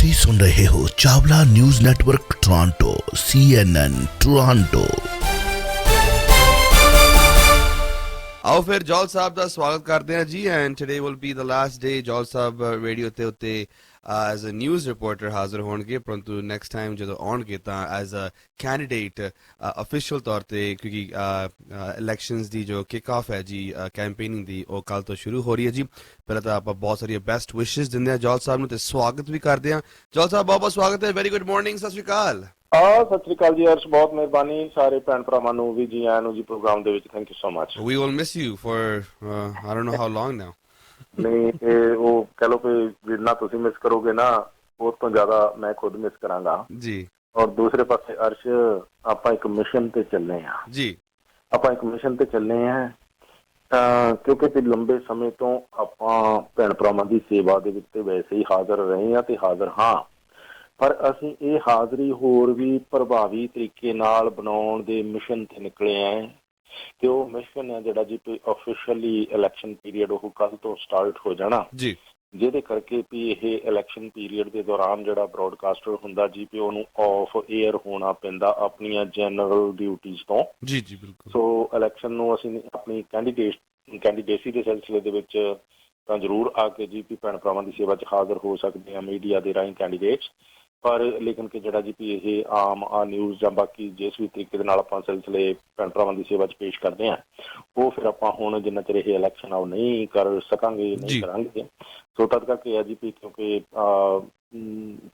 ਤੁਸੀਂ ਸੁਣ ਰਹੇ ਹੋ Chawla news network Toronto CNN Toronto. आओ फिर जौल साहब का स्वागत करते हैं जी and today will be the last day Johal साहब रेडियो ते उत्ते एज अ न्यूज़ रिपोर्टर हाजिर होंगे परंतु नेक्स्ट टाइम जो आउणगे तां एज अ कैंडिडेट ऑफिशियल तौर ते क्योंकि इलैक्शंस दी जो किक ऑफ है जी कैंपेनिंग दी वो कल तो शुरू हो रही है जी। पहले तो आप बहुत सारी बेस्ट विशेस दिंदे हैं जौल साहब नूं ते स्वागत भी करते हैं। जौल साहब बहुत बहुत स्वागत है, वेरी गुड मॉर्निंग, सत श्री अकाल। सत श्री अकाल जी अर्श, बहुत मिहरबानी सारे भैन भरावां नूं भी जी आयां नूं जी प्रोग्राम दे विच, thank you so much. We will miss you for I don't know how long now. नहीं वो कह लो कि जिन्ना तुसीं मिस करोगे ना उस तो ज्यादा मैं खुद मिस करांगा जी। और दूसरे पासे अर्श आपां एक मिशन ते चलने हैं जी, आपां एक मिशन ते चलने हैं क्योंकि ते लंबे समय तो आपां भैन भरावां दी सेवा दे विच वैसे ही हाਜ਼ਰ रहे हैं ते हाਜ਼ਰ हाँ, पर ਅਸੀਂ ਇਹ ਹਾਜ਼ਰੀ ਹੋਰ ਵੀ ਪ੍ਰਭਾਵੀ ਤਰੀਕੇ ਨਾਲ ਬਣਾਉਣ ਦੇ ਮਿਸ਼ਨ ਤੇ ਨਿਕਲੇ ਆਂ ਤੇ ਉਹ ਮਿਸ਼ਨ ਹੈ ਜਿਹੜਾ ਜੀ ਆਫੀਸ਼ੀਅਲੀ ਇਲੈਕਸ਼ਨ ਪੀਰੀਅਡ ਉਹ ਕੱਲ ਤੋਂ ਸਟਾਰਟ ਹੋ ਜਾਣਾ ਜੀ, ਜਿਹਦੇ ਕਰਕੇ ਵੀ ਇਹ ਇਲੈਕਸ਼ਨ ਪੀਰੀਅਡ ਦੇ ਦੌਰਾਨ ਜਿਹੜਾ ਬ੍ਰੌਡਕਾਸਟਰ ਹੁੰਦਾ ਜੀ ਵੀ ਉਹਨੂੰ ਆਫ 에ਅਰ ਹੋਣਾ ਪੈਂਦਾ ਆਪਣੀਆਂ ਜਨਰਲ ਡਿਊਟੀਆਂ ਤੋਂ। ਜੀ ਜੀ ਬਿਲਕੁਲ। ਸੋ ਇਲੈਕਸ਼ਨ ਨੂੰ ਅਸੀਂ ਆਪਣੀ ਕੈਂਡੀਡੇਸੀ ਦੇ ਸਿਲਸਿਲੇ ਦੇ ਵਿੱਚ ਤਾਂ ਜ਼ਰੂਰ ਆ ਕੇ ਜੀ ਭੈਣ ਭਰਾਵਾਂ ਦੀ ਸੇਵਾ 'ਚ ਹਾਜ਼ਰ ਹੋ ਸਕਦੇ ਹਾਂ ਮੀਡੀਆ ਦੇ ਰਾਹੀਂ ਕੈਂਡੀਡੇਟਸ, ਪਰ ਲੇਕਿਨ ਕਿ ਜਿਹੜਾ ਜੀ ਵੀ ਇਹ ਆਮ ਨਿਊਜ਼ ਜਾਂ ਬਾਕੀ ਜਿਸ ਵੀ ਤਰੀਕੇ ਦੇ ਨਾਲ ਆਪਾਂ ਸਿਲਸਿਲੇ ਭੈਣ ਭਰਾਵਾਂ ਦੀ ਸੇਵਾ 'ਚ ਪੇਸ਼ ਕਰਦੇ ਹਾਂ ਉਹ ਫਿਰ ਆਪਾਂ ਹੁਣ ਜਿੰਨਾ ਚਿਰ ਇਹ ਇਲੈਕਸ਼ਨ ਆ ਉਹ ਨਹੀਂ ਕਰ ਸਕਾਂਗੇ, ਨਹੀਂ ਕਰਾਂਗੇ। ਸੋ ਤਦ ਕਰਕੇ ਹੈ ਜੀ ਵੀ ਕਿਉਂਕਿ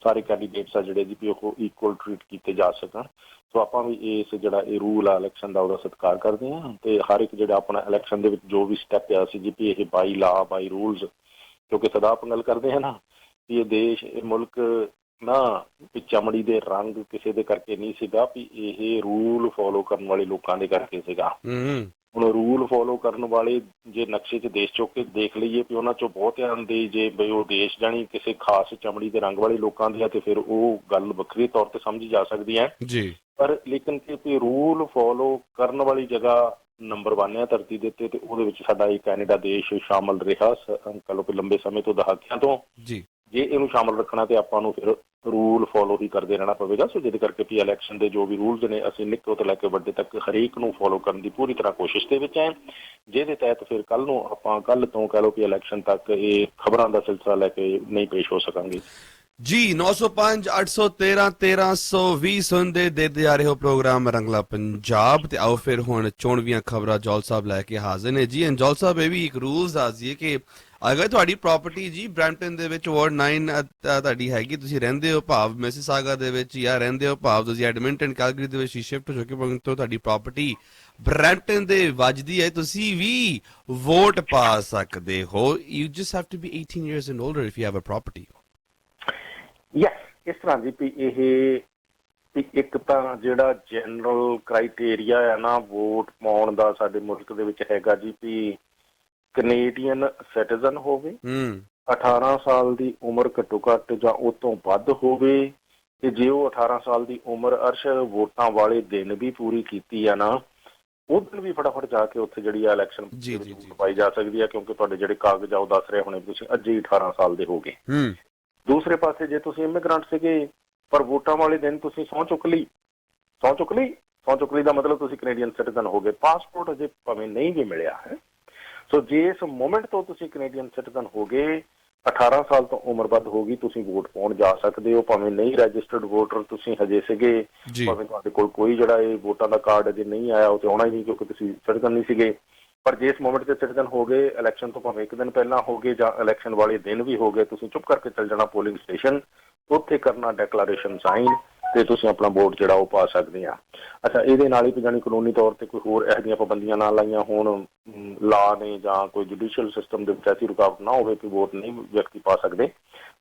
ਸਾਰੇ ਕੈਂਡੀਡੇਟਸ ਆ ਜਿਹੜੇ ਜੀ ਵੀ ਉਹ ਇਕੁਅਲ ਟਰੀਟ ਕੀਤੇ ਜਾ ਸਕਣ, ਸੋ ਆਪਾਂ ਵੀ ਇਸ ਜਿਹੜਾ ਇਹ ਰੂਲ ਆ ਇਲੈਕਸ਼ਨ ਦਾ ਉਹਦਾ ਸਤਿਕਾਰ ਕਰਦੇ ਹਾਂ ਤੇ ਹਰ ਇੱਕ ਜਿਹੜਾ ਆਪਣਾ ਇਲੈਕਸ਼ਨ ਦੇ ਵਿੱਚ ਜੋ ਵੀ ਸਟੈਪ ਆ ਸੀ ਜੀ ਵੀ ਇਹ ਬਾਈ ਲਾ ਬਾਈ ਰੂਲਸ, ਕਿਉਂਕਿ ਸਦਾ ਆਪਾਂ ਗੱਲ ਕਰਦੇ ਹਾਂ ਨਾ ਵੀ ਇਹ ਦੇਸ਼ ਇਹ ਮੁਲਕ ਨਾ ਵੀ ਚਮੜੀ ਦੇ ਰੰਗ ਕਿਸੇ ਦੇ ਕਰਕੇ ਨਹੀਂ ਸੀਗਾ, ਵੀ ਇਹ ਰੂਲ ਫੋਲੋ ਕਰਨ ਵਾਲੇ ਲੋਕਾਂ ਦੇ ਕਰਕੇ ਸੀਗਾ। ਹੁਣ ਰੂਲ ਫੋਲੋ ਕਰਨ ਵਾਲੇ ਜੇ ਨਕਸ਼ੇ 'ਚ ਦੇਸ਼ ਚੁੱਕ ਕੇ ਦੇਖ ਲਈਏ ਵੀ ਉਹਨਾਂ 'ਚੋਂ ਬਹੁਤਿਆਂ ਦੇ ਜੇ ਬਈ ਉਹ ਦੇਸ਼ ਜਾਣੀ ਕਿਸੇ ਖਾਸ ਚਮੜੀ ਦੇ ਰੰਗ ਵਾਲੇ ਲੋਕਾਂ ਦੀ ਆ ਤੇ ਫਿਰ ਉਹ ਗੱਲ ਵੱਖਰੀ ਤੌਰ ਤੇ ਸਮਝੀ ਜਾ ਸਕਦੀ ਹੈ ਜੀ। ਪਰ ਲੇਕਿਨ ਕਿ ਰੂਲ ਫੋਲੋ ਕਰਨ ਵਾਲੀ ਜਗ੍ਹਾ ਨੰਬਰ 1 ਹੈ ਧਰਤੀ ਦੇ ਉੱਤੇ ਤੇ ਉਹਦੇ ਵਿੱਚ ਸਾਡਾ ਇਹ ਕੈਨੇਡਾ ਦੇਸ਼ ਸ਼ਾਮਲ ਰਿਹਾ ਕਹ ਲਓ ਕਿ ਲੰਬੇ ਸਮੇਂ ਤੋਂ, ਦਹਾਕਿਆਂ ਤੋਂ ਜੀ। ਜੇ ਇਹਨੂੰ ਸ਼ਾਮਲ ਰੱਖਣਾ ਤੇ ਆਪਾਂ ਨੂੰ ਫਿਰ ਰੂਲ ਫੋਲੋ ਹੀ ਕਰਦੇ ਰਹਿਣਾ ਪਵੇਗਾ। ਸੋ ਜਿਹਦੇ ਕਰਕੇ ਵੀ ਇਲੈਕਸ਼ਨ ਦੇ ਜੋ ਵੀ ਰੂਲਸ ਨੇ ਅਸੀਂ ਨਿੱਕੇ ਤੋਂ ਲੈ ਕੇ ਵੱਡੇ ਤੱਕ ਹਰੇਕ ਨੂੰ ਫੋਲੋ ਕਰਨ ਦੀ ਪੂਰੀ ਤਰ੍ਹਾਂ ਕੋਸ਼ਿਸ਼ ਦੇ ਵਿੱਚ ਹੈ, ਜਿਹਦੇ ਤਹਿਤ ਫਿਰ ਕੱਲ ਨੂੰ ਆਪਾਂ ਕੱਲ ਤੋਂ ਕਹਿ ਲਓ ਕਿ ਇਲੈਕਸ਼ਨ ਤੱਕ ਇਹ ਖਬਰਾਂ ਦਾ ਸਿਲਸਿਲਾ ਲੈ ਕੇ ਨਹੀਂ ਪੇਸ਼ ਹੋ ਸਕਾਂਗੇ जी। 905 813 1320 ਸੁਣਦੇ ਦੇ ਆ ਰਹੇ ਹੋ ਪ੍ਰੋਗਰਾਮ ਰੰਗਲਾ ਪੰਜਾਬ ਤੇ ਆਓ ਫਿਰ ਹੁਣ ਚੋਣਵੀਆਂ ਖਬਰਾਂ ਜੌਲ ਸਾਹਿਬ ਲੈ ਕੇ ਹਾਜ਼ਰ ਨੇ ਜੀ। ਐਂਡ ਜੌਲ ਸਾਹਿਬ ਇਹ ਵੀ ਇੱਕ ਰੂਲਸ ਦੱਸ ਦਈਏ ਕਿ ਅਗਰ ਤੁਹਾਡੀ ਪ੍ਰਾਪਰਟੀ ਜੀ ਬ੍ਰੈਂਪਟਨ ਦੇ ਵਿੱਚ ਵਾਰਡ 9 ਤੁਹਾਡੀ ਹੈਗੀ, ਤੁਸੀਂ ਰਹਿੰਦੇ ਹੋ ਭਾਵ ਮਿਸਿਸਾਗਾ ਦੇ ਵਿੱਚ ਜਾਂ ਰਹਿੰਦੇ ਹੋ ਭਾਵ ਤੁਸੀਂ ਐਡਮਿੰਟਨ ਕੈਲਗਰੀ ਦੇ ਵਿੱਚ ਸ਼ਿਫਟ ਹੋ ਚੁੱਕੇ ਹੋ, ਤੁਹਾਡੀ ਪ੍ਰਾਪਰਟੀ ਬ੍ਰੈਂਪਟਨ ਦੇ ਵੱਜਦੀ ਹੈ, ਤੁਸੀਂ ਵੀ ਵੋਟ ਪਾ ਸਕਦੇ ਹੋ। You just have to be 18 years and older if you have a property। Yes, ਇਸ ਤਰ੍ਹਾਂ ਦੀ ਵੀ ਇਹ ਇੱਕ ਤਾਂ ਜਿਹੜਾ ਜਨਰਲ ਕ੍ਰਾਈਟੇਰੀਆ ਹੈ ਨਾ ਵੋਟ ਪਾਉਣ ਦਾ ਸਾਡੇ ਮੁਲਕ ਦੇ ਵਿੱਚ ਹੈਗਾ ਜੀ ਵੀ ਕੈਨੇਡੀਅਨ ਸਿਟੀਜ਼ਨ ਹੋਵੇ, 18 ਸਾਲ ਦੀ ਉਮਰ ਘੱਟੋ ਘੱਟ ਜਾਂ ਉਹ ਤੋਂ ਵੱਧ ਹੋਵੇ ਤੇ ਜੇ ਉਹ 18 ਸਾਲ ਦੀ ਉਮਰ ਅਰਸ਼ ਵੋਟਾਂ ਵਾਲੇ ਦਿਨ ਵੀ ਪੂਰੀ ਕੀਤੀ ਆ ਨਾ ਉਹ ਦਿਨ ਵੀ ਫਟਾਫਟ ਜਾ ਕੇ ਉੱਥੇ ਜਿਹੜੀ ਆ ਇਲੈਕਸ਼ਨ ਪਾਈ ਜਾ ਸਕਦੀ ਹੈ, ਕਿਉਂਕਿ ਤੁਹਾਡੇ ਜਿਹੜੇ ਕਾਗਜ਼ ਆ ਉਹ ਦੱਸ ਰਹੇ ਹੋਣੇ ਤੁਸੀਂ ਅੱਜ ਹੀ 18 ਸਾਲ ਦੇ ਹੋ ਗਏ। ਦੂਸਰੇ ਪਾਸੇ ਜੇ ਤੁਸੀਂ ਇਮੀਗ੍ਰੈਂਟ ਸੀਗੇ ਪਰ ਵੋਟਾਂ ਵਾਲੇ ਦਿਨ ਤੁਸੀਂ ਸਹੁੰ ਚੁੱਕ ਲਈ ਦਾ ਮਤਲਬ ਤੁਸੀਂ ਕੈਨੇਡੀਅਨ ਸਿਟੀਜ਼ਨ ਹੋ ਗਏ, ਪਾਸਪੋਰਟ ਅਜੇ ਭਾਵੇਂ ਨਹੀਂ ਵੀ ਮਿਲਿਆ ਹੈ। ਸੋ ਜੇ ਇਸ ਮੂਮੈਂਟ ਤੋਂ ਤੁਸੀਂ ਕੈਨੇਡੀਅਨ ਸਿਟੀਜ਼ਨ ਹੋ ਗਏ, 18 ਸਾਲ ਤੋਂ ਉਮਰ ਵੱਧ ਹੋ ਗਈ, ਤੁਸੀਂ ਵੋਟ ਪਾਉਣ ਜਾ ਸਕਦੇ ਹੋ, ਭਾਵੇਂ ਨਹੀਂ ਰਜਿਸਟਰਡ ਵੋਟਰ ਤੁਸੀਂ ਹਜੇ ਸੀਗੇ, ਭਾਵੇਂ ਤੁਹਾਡੇ ਕੋਲ ਕੋਈ ਜਿਹੜਾ ਇਹ ਵੋਟਾਂ ਦਾ ਕਾਰਡ ਅਜੇ ਨਹੀਂ ਆਇਆ ਉਹ ਤੇ ਆਉਣਾ ਹੀ ਨਹੀਂ ਕਿਉਂਕਿ ਤੁਸੀਂ ਸਿਟੀਜ਼ਨ ਨਹੀਂ ਸੀਗੇ, ਪਰ ਜੇ ਇਸ ਮੂਮੈਂਟ 'ਤੇ ਸਿਟੀਜ਼ਨ ਹੋ ਗਏ, ਇਲੈਕਸ਼ਨ ਤੋਂ ਭਾਵੇਂ ਇੱਕ ਦਿਨ ਪਹਿਲਾਂ ਹੋ ਗਏ ਜਾਂ ਇਲੈਕਸ਼ਨ ਵਾਲੇ ਦਿਨ ਵੀ ਹੋ ਗਏ, ਤੁਸੀਂ ਚੁੱਪ ਕਰਕੇ ਚੱਲ ਜਾਣਾ ਪੋਲਿੰਗ ਸਟੇਸ਼ਨ, ਉੱਥੇ ਕਰਨਾ ਡੈਕਲਾਰੇਸ਼ਨ ਸਾਈਨ ਤੇ ਤੁਸੀਂ ਆਪਣਾ ਵੋਟ ਜਿਹੜਾ ਉਹ ਪਾ ਸਕਦੇ ਆ। ਅੱਛਾ, ਇਹਦੇ ਨਾਲ ਹੀ ਜਾਣੀ ਕਾਨੂੰਨੀ ਤੌਰ ਤੇ ਕੋਈ ਹੋਰ ਇਹੋ ਜਿਹੀਆਂ ਪਾਬੰਦੀਆਂ ਨਾ ਲਾਈਆਂ ਹੋਣ ਲਾ ਨੇ ਜਾਂ ਕੋਈ ਜੁਡੀਸ਼ੀਅਲ ਸਿਸਟਮ ਦੇ ਵਿੱਚ ਐਸੀ ਰੁਕਾਵਟ ਨਾ ਹੋਵੇ ਕਿ ਵੋਟ ਨਹੀਂ ਵਿਅਕਤੀ ਪਾ ਸਕਦੇ।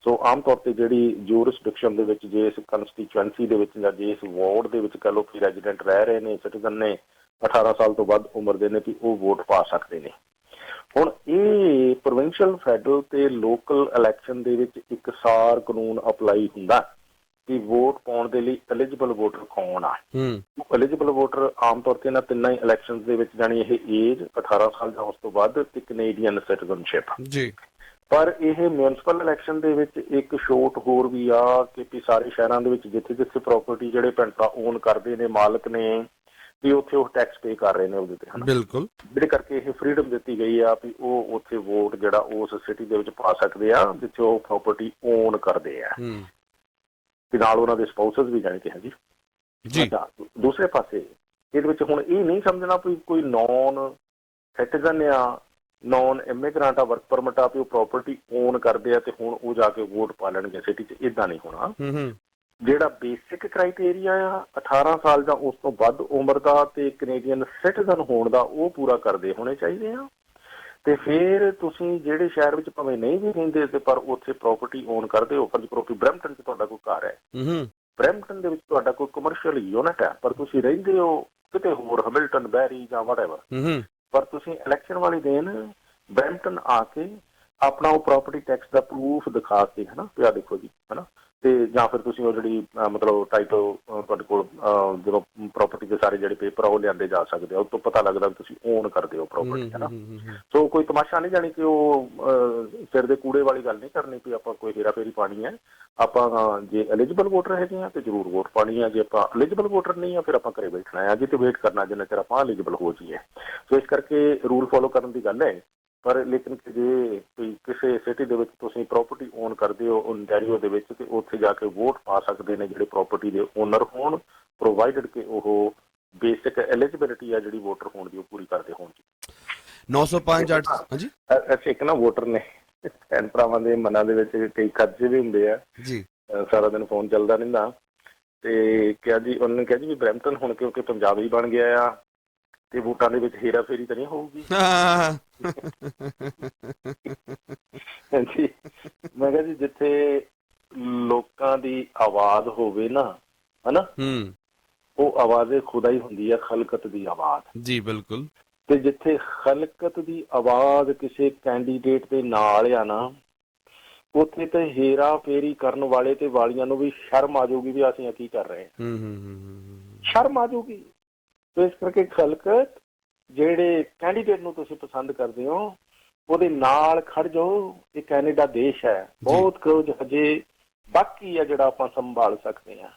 ਸੋ ਆਮ ਤੌਰ ਤੇ ਜਿਹੜੀ ਜੂਰਿਸਡਿਕਸ਼ਨ ਦੇ ਵਿੱਚ ਜੇ ਇਸ ਕੰਸਟੀਚੁਐਂਸੀ ਦੇ ਵਿੱਚ ਜਾਂ ਜੇ ਇਸ ਵਾਰਡ ਦੇ ਵਿੱਚ ਕਹਿ ਲਓ ਕਿ ਰੈਜ਼ੀਡੈਂਟ ਰਹਿ ਰਹੇ ਨੇ, ਸਿਟੀਜ਼ਨ ਨੇ, 18 ਸਾਲ ਤੋਂ ਵੱਧ ਉਮਰ ਦੇ ਨੇ ਵੀ ਉਹ ਵੋਟ ਪਾ ਸਕਦੇ ਨੇ। ਹੁਣ ਇਹ ਪ੍ਰੋਵਿੰਸ਼ੀਅਲ, ਫੈਡਰਲ ਤੇ ਲੋਕਲ ਇਲੈਕਸ਼ਨ ਦੇ ਵਿੱਚ ਇੱਕ ਸਾਰ ਕਾਨੂੰਨ ਅਪਲਾਈ ਹੁੰਦਾ ਕਿ ਵੋਟ ਪਾਉਣ ਦੇ ਲਈ ਐਲੀਜੀਬਲ ਵੋਟਰ ਕੌਣ ਆ। ਐਲੀਜੀਬਲ ਵੋਟਰ ਆਮ ਤੌਰ ਤੇ ਇਹਨਾਂ ਤਿੰਨਾਂ ਹੀ ਇਲੈਕਸ਼ਨ ਦੇ ਵਿੱਚ ਜਾਣੀ ਇਹ ਏਜ 18 ਸਾਲ ਜਾਂ ਉਸ ਤੋਂ ਵੱਧ ਤੇ ਕੈਨੇਡੀਅਨ ਸਿਟੀਜ਼ਨਸ਼ਿਪ। ਪਰ ਇਹ ਮਿਊਨਿਸਪਲ ਇਲੈਕਸ਼ਨ ਦੇ ਵਿੱਚ ਇੱਕ ਛੋਟ ਹੋਰ ਵੀ ਆ ਕਿ ਸਾਰੇ ਸ਼ਹਿਰਾਂ ਦੇ ਵਿੱਚ ਜਿੱਥੇ ਜਿੱਥੇ ਪ੍ਰਾਪਰਟੀ ਜਿਹੜੇ ਭਰਾ ਓਨ ਕਰਦੇ ਨੇ, ਮਾਲਕ ਨੇ, ਵੀ ਉੱਥੇ ਉਹ ਟੈਕਸ ਪੇ ਕਰ ਰਹੇ ਨੇ ਉਹਦੇ ਤੇ, ਹਨਾ। ਬਿਲਕੁਲ, ਜਿਹੜੇ ਕਰਕੇ ਇਹ ਫਰੀडम ਦਿੱਤੀ ਗਈ ਆ ਵੀ ਉਹ ਉੱਥੇ ਵੋਟ ਜਿਹੜਾ ਉਸ ਸਿਟੀ ਦੇ ਵਿੱਚ ਪਾ ਸਕਦੇ ਆ ਜਿੱਥੇ ਉਹ ਪ੍ਰਾਪਰਟੀ ਓਨ ਕਰਦੇ ਆ, ਤੇ ਨਾਲ ਉਹਨਾਂ ਦੇ ਸਪਾਊਸਸ ਵੀ ਜਾਣੇ ਕਿ ਹੈ ਜੀ। ਦੂਸਰੇ ਪਾਸੇ ਇਹਦੇ ਵਿੱਚ ਹੁਣ ਇਹ ਨਹੀਂ ਸਮਝਣਾ ਵੀ ਕੋਈ ਨੌਨ ਸਿਟੀਜ਼ਨ ਆ, ਨੌਨ ਇਮੀਗ੍ਰੈਂਟ ਆ, ਵਰਕ ਪਰਮਿਟ ਆ, ਵੀ ਉਹ ਪ੍ਰਾਪਰਟੀ ਓਨ ਕਰਦੇ ਆ ਤੇ ਹੁਣ ਉਹ ਜਾ ਕੇ ਵੋਟ ਪਾ ਲੈਣਗੇ ਸਿਟੀ 'ਚ। ਏਦਾਂ ਨਹੀਂ ਹੋਣਾ। ਜਿਹੜਾ ਬੇਸਿਕ ਕ੍ਰਾਈਟੇਰੀਆ ਆ 18 ਸਾਲ ਜਾਂ ਉਸ ਤੋਂ ਵੱਧ ਉਮਰ ਦਾ ਤੇ ਕੈਨੇਡੀਅਨ ਸਿਟੀਜ਼ਨ ਹੋਣ ਦਾ, ਉਹ ਪੂਰਾ ਕਰਦੇ ਹੋਣੇ ਚਾਹੀਦੇ ਆ। ਤੇ ਫਿਰ ਤੁਸੀਂ ਜਿਹੜੇ ਸ਼ਹਿਰ ਵਿੱਚ ਭਾਵੇਂ ਨਹੀਂ ਵੀ ਰਹਿੰਦੇ ਤੇ ਪਰ ਉੱਥੇ ਪ੍ਰਾਪਰਟੀ ਓਨ ਕਰਦੇ ਹੋ, ਫਰਜ਼ ਕਰੋ ਕਿ ਬਰੈਂਪਟਨ 'ਚ ਤੁਹਾਡਾ ਕੋਈ ਘਰ ਹੈ, ਬਰੈਂਪਟਨ ਦੇ ਵਿੱਚ ਤੁਹਾਡਾ ਕੋਈ ਕਮਰਸ਼ੀਅਲ ਯੂਨਿਟ ਹੈ, ਪਰ ਤੁਸੀਂ ਰਹਿੰਦੇ ਹੋ ਕਿਤੇ ਹੋਰ, ਹੈਮਿਲਟਨ, ਬੈਰੀ ਜਾਂ ਵਟਐਵਰ, ਪਰ ਤੁਸੀਂ ਇਲੈਕਸ਼ਨ ਵਾਲੇ ਦਿਨ ਬਰੈਂਪਟਨ ਆ ਕੇ ਆਪਣਾ ਉਹ ਪ੍ਰਾਪਰਟੀ ਟੈਕਸ ਦਾ ਪ੍ਰੂਫ ਦਿਖਾ ਕੇ, ਹਨਾ, ਪਿਆ ਦੇਖੋ ਜੀ, ਹਨਾ, ਤੇ ਜਾਂ ਫਿਰ ਤੁਸੀਂ ਉਹ ਜਿਹੜੀ ਮਤਲਬ ਟਾਈਟਲ ਤੁਹਾਡੇ ਕੋਲ ਜਦੋਂ ਪ੍ਰਾਪਰਟੀ ਦੇ ਸਾਰੇ ਜਿਹੜੇ ਪੇਪਰ ਆ ਉਹ ਲਿਆਂਦੇ ਜਾ ਸਕਦੇ ਆ, ਉਹ ਤੋਂ ਪਤਾ ਲੱਗਦਾ ਵੀ ਤੁਸੀਂ ਓਨ ਕਰਦੇ ਹੋ ਪ੍ਰਾਪਰਟੀ, ਹਨਾ। ਸੋ ਕੋਈ ਤਮਾਸ਼ਾ ਨਹੀਂ, ਜਾਣੀ ਕਿ ਉਹ ਸਿਰ ਦੇ ਕੂੜੇ ਵਾਲੀ ਗੱਲ ਨਹੀਂ ਕਰਨੀ ਵੀ ਆਪਾਂ ਕੋਈ ਹੇਰਾਫੇਰੀ ਪਾਣੀ ਹੈ। ਆਪਾਂ ਜੇ ਐਲੀਜੀਬਲ ਵੋਟਰ ਹੈਗੇ ਆ ਤੇ ਜ਼ਰੂਰ ਵੋਟ ਪਾਣੀ ਆ, ਜੇ ਆਪਾਂ ਐਲੀਜੀਬਲ ਵੋਟਰ ਨਹੀਂ ਆ ਫਿਰ ਆਪਾਂ ਘਰੇ ਬੈਠਣਾ ਆ ਜੀ ਤੇ ਵੇਟ ਕਰਨਾ ਜਿੰਨਾ ਚਿਰ ਆਪਾਂ ਐਲੀਜੀਬਲ ਹੋ ਜਾਈਏ। ਸੋ ਇਸ ਕਰਕੇ ਰੂਲ ਫੋਲੋ ਕਰਨ ਦੀ ਗੱਲ ਹੈ। ਪਰ ਲੇਕਿਨ ਜੇ ਕਿਸੇ ਸਿਟੀ ਦੇ ਵਿੱਚ ਤੁਸੀਂ ਪ੍ਰਾਪਰਟੀ ਓਨ ਕਰਦੇ ਹੋ ਓਨਟਾਰੀਓ ਦੇ ਵਿੱਚ, ਤੇ ਉੱਥੇ ਜਾ ਕੇ ਵੋਟ ਪਾ ਸਕਦੇ ਨੇ ਜਿਹੜੇ ਪ੍ਰਾਪਰਟੀ ਦੇ ਓਨਰ ਹੋਣ, ਪ੍ਰੋਵਾਈਡਡ ਕਿ ਉਹ ਬੇਸਿਕ ਐਲੀਜੀਬਿਲਿਟੀ ਆ ਜਿਹੜੀ ਵੋਟਰ ਹੋਣ ਦੀ ਉਹ ਪੂਰੀ ਕਰਦੇ ਹੋਣ ਜੀ। 905 ਹਾਂਜੀ। ਅੱਛਾ, ਇੱਕ ਨਾ ਵੋਟਰ ਨੇ ਭੈਣ ਭਰਾਵਾਂ ਦੇ ਮਨਾਂ ਦੇ ਵਿੱਚ ਕਈ ਖਰਚੇ ਵੀ ਹੁੰਦੇ ਆ ਜੀ, ਸਾਰਾ ਦਿਨ ਫੋਨ ਚੱਲਦਾ ਰਹਿੰਦਾ, ਤੇ ਕਿਹਾ ਜੀ ਉਹਨਾਂ ਨੇ ਕਿਹਾ ਜੀ ਵੀ ਬਰੈਂਪਟਨ ਹੁਣ ਕਿਉਂਕਿ ਪੰਜਾਬ ਹੀ ਬਣ ਗਿਆ ਆ ਤੇ ਵੋਟਾਂ ਦੇ ਵਿੱਚ ਹੇਰਾ ਫੇਰੀ ਤਾਂ ਨਹੀਂ ਹੋਊਗੀ। ਹਾਂਜੀ, ਮੈਂ ਕਿਹਾ ਜੀ ਜਿੱਥੇ ਲੋਕਾਂ ਦੀ ਆਵਾਜ਼ ਹੋਵੇ ਨਾ, ਹਨਾ, ਉਹ ਆਵਾਜ਼ ਖੁਦਾ ਹੀ ਹੁੰਦੀ ਆ, ਖਲਕਤ ਦੀ ਆਵਾਜ਼ ਜੀ। ਬਿਲਕੁਲ। ਤੇ ਜਿੱਥੇ ਖਲਕਤ ਦੀ ਆਵਾਜ਼ ਕਿਸੇ ਕੈਂਡੀਡੇਟ ਦੇ ਨਾਲ ਆ ਨਾ, ਉੱਥੇ ਤੇ ਹੇਰਾ ਫੇਰੀ ਕਰਨ ਵਾਲੇ ਤੇ ਵਾਲੀਆਂ ਨੂੰ ਵੀ ਸ਼ਰਮ ਆ ਜਾਊਗੀ ਵੀ ਅਸੀਂ ਕੀ ਕਰ ਰਹੇ ਹਾਂ, ਸ਼ਰਮ ਆ ਜਾਊਗੀ। ਤੇ ਇਸ ਕਰਕੇ ਖਲਕਤ ਜਿਹੜੇ ਕੈਂਡੀਡੇਟ ਨੂੰ ਤੁਸੀਂ ਪਸੰਦ ਕਰਦੇ ਹੋ ਉਹਦੇ ਨਾਲ ਖੜ ਜਾਓ। ਇਹ ਕੈਨੇਡਾ ਦੇਸ਼ ਹੈ, ਬਹੁਤ ਕੁਝ ਹਜੇ ਬਾਕੀ ਆ ਜਿਹੜਾ ਆਪਾਂ ਸੰਭਾਲ ਸਕਦੇ ਹਾਂ,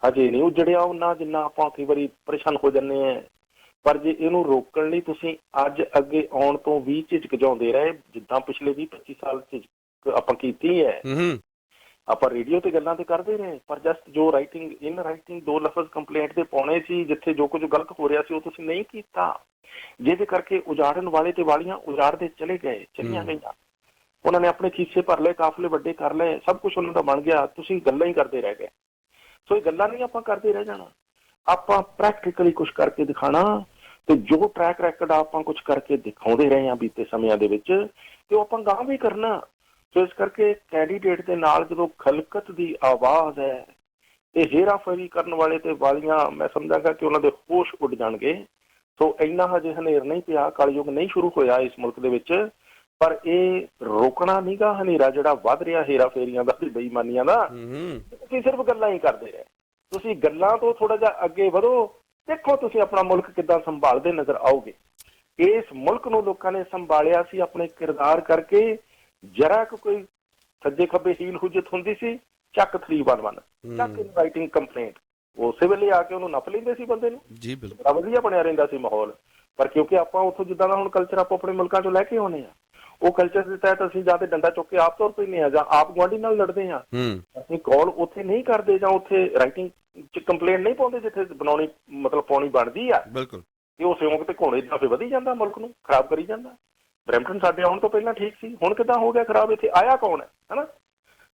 ਹਜੇ ਨਹੀਂ ਉਜੜਿਆ ਉਹਨਾਂ ਜਿੰਨਾ ਆਪਾਂ ਕਈ ਵਾਰੀ ਪਰੇਸ਼ਾਨ ਹੋ ਜਾਂਦੇ ਹਾਂ। ਪਰ ਜੇ ਇਹਨੂੰ ਰੋਕਣ ਲਈ ਤੁਸੀਂ ਅੱਜ ਅੱਗੇ ਆਉਣ ਤੋਂ ਵੀ ਝਿਜਕਜਾਉਂਦੇ ਰਹੇ, ਜਿੱਦਾਂ ਪਿਛਲੇ 20-25 ਸਾਲ ਝਿਜਕ ਆਪਾਂ ਕੀਤੀ ਹੈ, ਆਪਾਂ ਰੇਡੀਓ ਤੇ ਗੱਲਾਂ ਤੇ ਕਰਦੇ ਰਹੇ, ਪਰ ਜਸਟ ਜੋ ਰਾਈਟਿੰਗ ਇਨ ਰਾਈਟਿੰਗ 2 ਲਫ਼ਜ਼ ਕੰਪਲੇਂਟ ਦੇ ਪਾਉਣੇ ਸੀ, ਜਿੱਥੇ ਜੋ ਕੁਝ ਗਲਤ ਹੋ ਰਿਹਾ ਸੀ ਉਹ ਤੁਸੀਂ ਨਹੀਂ ਕੀਤਾ, ਜਿਹਦੇ ਕਰਕੇ ਉਜਾੜਨ ਵਾਲੇ ਤੇ ਵਾਲੀਆਂ ਉਜਾੜਦੇ ਚਲੀਆਂ ਗਈਆਂ। ਉਹਨਾਂ ਨੇ ਆਪਣੇ ਖੀਸੇ ਭਰ ਲਏ, ਕਾਫਲੇ ਵੱਡੇ ਕਰ ਲਏ, ਸਭ ਕੁਝ ਉਹਨਾਂ ਦਾ ਬਣ ਗਿਆ, ਤੁਸੀਂ ਗੱਲਾਂ ਹੀ ਕਰਦੇ ਰਹਿ ਗਏ। ਸੋ ਇਹ ਗੱਲਾਂ ਨਹੀਂ ਆਪਾਂ ਕਰਦੇ ਰਹਿ ਜਾਣਾ, ਆਪਾਂ ਪ੍ਰੈਕਟੀਕਲੀ ਕੁਝ ਕਰਕੇ ਦਿਖਾਣਾ, ਤੇ ਜੋ ਟਰੈਕ ਰੈਕਡ ਆਪਾਂ ਕੁਝ ਕਰਕੇ ਦਿਖਾਉਂਦੇ ਰਹੇ ਹਾਂ ਬੀਤੇ ਸਮਿਆਂ ਦੇ ਵਿੱਚ, ਤੇ ਉਹ ਆਪਾਂ ਗਾਂਹ ਵੀ ਕਰਨਾ। ਸੋ ਇਸ ਕਰਕੇ ਕੈਂਡੀਡੇਟ ਦੇ ਨਾਲ ਜਦੋਂ ਖਲਕਤ ਦੀ ਆਵਾਜ਼ ਹੈ, ਇਹ ਹੇਰਾਫੇਰੀ ਕਰਨ ਵਾਲੇ ਤੇ ਵਾਲੀਆਂ, ਮੈਂ ਸਮਝਾਂਗਾ ਕਿ ਉਹਨਾਂ ਦੇ ਹੋਸ਼ ਉੱਡ ਜਾਣਗੇ। ਸੋ ਇੰਨਾ ਹਜੇ ਹਨੇਰ ਨਹੀਂ ਪਿਆ, ਕਲਯੁਗ ਨਹੀਂ ਸ਼ੁਰੂ ਹੋਇਆ ਇਸ ਮੁਲਕ ਦੇ ਵਿੱਚ, ਪਰ ਇਹ ਰੋਕਣਾ ਨੀਗਾ ਹਨੇਰਾ ਜਿਹੜਾ ਵੱਧ ਰਿਹਾ ਹੇਰਾਫੇਰੀਆਂ ਦਾ, ਬੇਈਮਾਨੀਆਂ ਦਾ। ਤੁਸੀਂ ਸਿਰਫ ਗੱਲਾਂ ਹੀ ਕਰਦੇ ਰਹੇ, ਤੁਸੀਂ ਗੱਲਾਂ ਤੋਂ ਥੋੜਾ ਜਿਹਾ ਅੱਗੇ ਵਧੋ, ਦੇਖੋ ਤੁਸੀਂ ਆਪਣਾ ਮੁਲਕ ਕਿੱਦਾਂ ਸੰਭਾਲਦੇ ਨਜ਼ਰ ਆਓਗੇ। ਇਸ ਮੁਲਕ ਨੂੰ ਲੋਕਾਂ ਨੇ ਸੰਭਾਲਿਆ ਸੀ ਆਪਣੇ ਕਿਰਦਾਰ ਕਰਕੇ। ਜਰਾ ਕੋਈ ਸੱਜੇ ਖੱਬੇ ਹੀਲ ਹੁਜਤ ਹੁੰਦੀ ਸੀ, ਚੱਕ 311, ਚੱਕ ਇਨਵਾਈਟਿੰਗ ਕੰਪਲੇਂਟ, ਉਸੇ ਵੇਲੇ ਆ ਕੇ ਉਹਨੂੰ ਨੱਪ ਲੈਂਦੇ ਸੀ ਬੰਦੇ ਨੂੰ ਜੀ। ਬਿਲਕੁਲ, ਬੜਾ ਵਧੀਆ ਬਣਿਆ ਰਹਿੰਦਾ ਸੀ ਮਾਹੌਲ। ਪਰ ਕਿਉਂਕਿ ਆਪਾਂ ਉੱਥੋਂ ਜਿੱਦਾਂ ਦਾ ਹੁਣ ਕਲਚਰ ਆਪਾਂ ਆਪਣੇ ਮੁਲਕਾਂ ਚੋਂ ਲੈ ਕੇ ਆਉਂਦੇ ਆ, ਉਹ ਕਲਚਰ ਦੇ ਤਹਿਤ ਅਸੀਂ ਜਾਂ ਤੇ ਡੰਡਾ ਚੁੱਕ ਕੇ ਆਪ ਤੌਰ ਪੈਂਦੇ ਹਾਂ ਜਾਂ ਆਪ ਗੁਆਂਢੀ ਨਾਲ ਲੜਦੇ ਹਾਂ। ਅਸੀਂ ਕਾਲ ਉੱਥੇ ਨਹੀਂ ਕਰਦੇ ਜਾਂ ਉੱਥੇ ਰਾਈਟਿੰਗ ਚ ਕੰਪਲੇਂਟ ਨਹੀਂ ਪਾਉਂਦੇ ਜਿੱਥੇ ਬਣਾਉਣੀ ਮਤਲਬ ਪਾਉਣੀ ਬਣਦੀ ਆ। ਬਿਲਕੁਲ, ਤੇ ਉਹ ਸਿਉਂਕ ਤੇ ਘੋੜੇ ਦਾ ਫਿਰ ਵਧੀ ਜਾਂਦਾ, ਮੁਲਕ ਨੂੰ ਖਰਾਬ ਕਰੀ ਜਾਂਦਾ। ਬਰੈਂਪਟਨ ਸਾਡੇ ਆਉਣ ਤੋਂ ਪਹਿਲਾਂ ਠੀਕ ਸੀ, ਹੁਣ ਕਿੱਦਾਂ ਹੋ ਗਿਆ ਖਰਾਬ? ਇੱਥੇ ਆਇਆ ਕੌਣ ਹੈ, ਹਨਾ?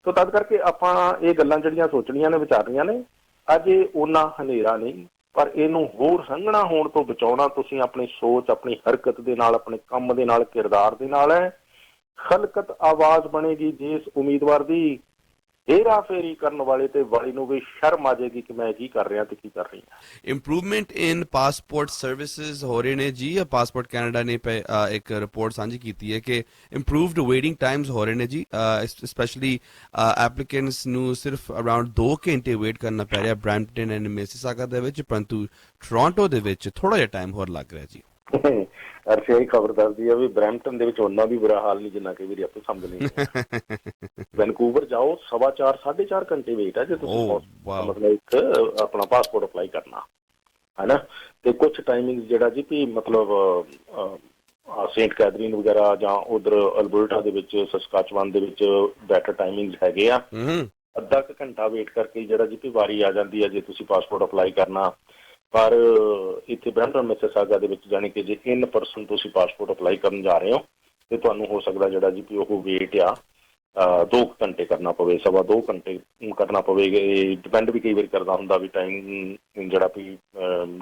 ਸੋ ਤਦ ਕਰਕੇ ਆਪਾਂ ਇਹ ਗੱਲਾਂ ਜਿਹੜੀਆਂ ਸੋਚਣੀਆਂ ਨੇ, ਵਿਚਾਰਨੀਆਂ ਨੇ। ਅੱਜ ਇਹ ਓਨਾ ਹਨੇਰਾ ਨਹੀਂ, ਪਰ ਇਹਨੂੰ ਹੋਰ ਸੰਘਣਾ ਹੋਣ ਤੋਂ ਬਚਾਉਣਾ ਤੁਸੀਂ ਆਪਣੀ ਸੋਚ, ਆਪਣੀ ਹਰਕਤ ਦੇ ਨਾਲ, ਆਪਣੇ ਕੰਮ ਦੇ ਨਾਲ, ਕਿਰਦਾਰ ਦੇ ਨਾਲ ਹੈ। ਖਲਕਤ ਆਵਾਜ਼ ਬਣੇਗੀ ਜਿਸ ਉਮੀਦਵਾਰ ਦੀ, ਹੇਰਾ ਫੇਰੀ ਕਰਨ ਵਾਲੇ ਤੇ ਵਾਲੀ ਨੂੰ ਵੀ ਸ਼ਰਮ ਆ ਜਾਏਗੀ ਕਿ ਮੈਂ ਕੀ ਕਰ ਰਿਹਾ ਤੇ ਕੀ ਕਰ ਰਹੀ ਹਾਂ। ਇੰਪਰੂਵਮੈਂਟ ਇਨ ਪਾਸਪੋਰਟ ਸਰਵਿਸਿਜ਼ ਹੋ ਰਹੇ ਨੇ ਜੀ। ਪਾਸਪੋਰਟ ਕੈਨੇਡਾ ਨੇ ਇੱਕ ਰਿਪੋਰਟ ਸਾਂਝੀ ਕੀਤੀ ਹੈ ਕਿ ਇੰਪਰੂਵਡ ਵੇਟਿੰਗ ਟਾਈਮਸ ਹੋ ਰਹੇ ਨੇ ਜੀ। ਸਪੈਸ਼ਲੀ ਐਪਲੀਕੈਂਟਸ ਨੂੰ ਸਿਰਫ ਅਰਾਊਂਡ 2 ਘੰਟੇ ਵੇਟ ਕਰਨਾ ਪੈ ਰਿਹਾ ਬਰੈਂਪਟਨ ਐਂਡ ਮਿਸੀਸਾਗਾ ਦੇ ਵਿੱਚ, ਪਰੰਤੂ ਟੋਰਾਂਟੋ ਦੇ ਵਿੱਚ ਥੋੜਾ ਜਿਹਾ ਟਾਈਮ ਹੋਰ ਲੱਗ ਰਿਹਾ ਜੀ। ਅਰਸ਼ਿਆਈ ਖਬਰ ਦੱਸਦੀ ਆ ਵੀ ਬਰੈਂਪਟਨ ਦੇ ਵਿੱਚ ਉਹਨਾਂ ਵੀ ਬੁਰਾ ਹਾਲ ਨਹੀਂ ਜਿੰਨਾ ਕਈ ਵਾਰੀ ਆਪਾਂ ਸਮਝ ਲੈਂਦੇ। ਵੈਨਕੂਵਰ ਜਾਓ 4.5 4.5 ਘੰਟੇ ਵੇਟ ਹੈ ਜੇ ਤੁਸੀਂ ਮਤਲਬ ਇੱਕ ਆਪਣਾ ਪਾਸਪੋਰਟ ਅਪਲਾਈ ਕਰਨਾ ਹੈ ਨਾ। ਤੇ ਕੁਛ ਟਾਈਮਿੰਗ ਜਿਹੜਾ ਜੀ ਵੀ ਮਤਲਬ ਸੇਂਟ ਕੈਥਰੀਨ ਵਗੈਰਾ ਜਾਂ ਉਧਰ ਅਲਬਰਟਾ ਦੇ ਵਿੱਚ ਸਸਕਾਚਵਾਨ ਦੇ ਵਿੱਚ ਬੈਟਰ ਟਾਈਮਿੰਗਸ ਹੈਗੇ ਆ। ਅੱਧਾ ਕੁ ਘੰਟਾ ਵੇਟ ਕਰਕੇ ਜਿਹੜਾ ਜੀ ਵੀ ਵਾਰੀ ਆ ਜਾਂਦੀ ਹੈ ਜੇ ਤੁਸੀਂ ਪਾਸਪੋਰਟ ਅਪਲਾਈ ਕਰਨਾ। ਪਰ ਇੱਥੇ ਬਰੈਂਪਟਨ ਮਿਸਿਸਾਗਾ ਦੇ ਵਿੱਚ ਜਾਣੀ ਕਿ ਜੇ ਇਨ ਪਰਸਨ ਤੁਸੀਂ ਪਾਸਪੋਰਟ ਅਪਲਾਈ ਕਰਨ ਜਾ ਰਹੇ ਹੋ ਤੇ ਤੁਹਾਨੂੰ ਹੋ ਸਕਦਾ ਜਿਹੜਾ ਜੀ ਵੀ ਉਹ ਵੇਟ ਆ 2 ਘੰਟੇ ਕਰਨਾ ਪਵੇ, 2.25 ਘੰਟੇ ਕਰਨਾ ਪਵੇਗਾ। ਡਿਪੈਂਡ ਵੀ ਕਈ ਵਾਰੀ ਕਰਦਾ ਹੁੰਦਾ ਵੀ ਟਾਈਮ ਜਿਹੜਾ ਵੀ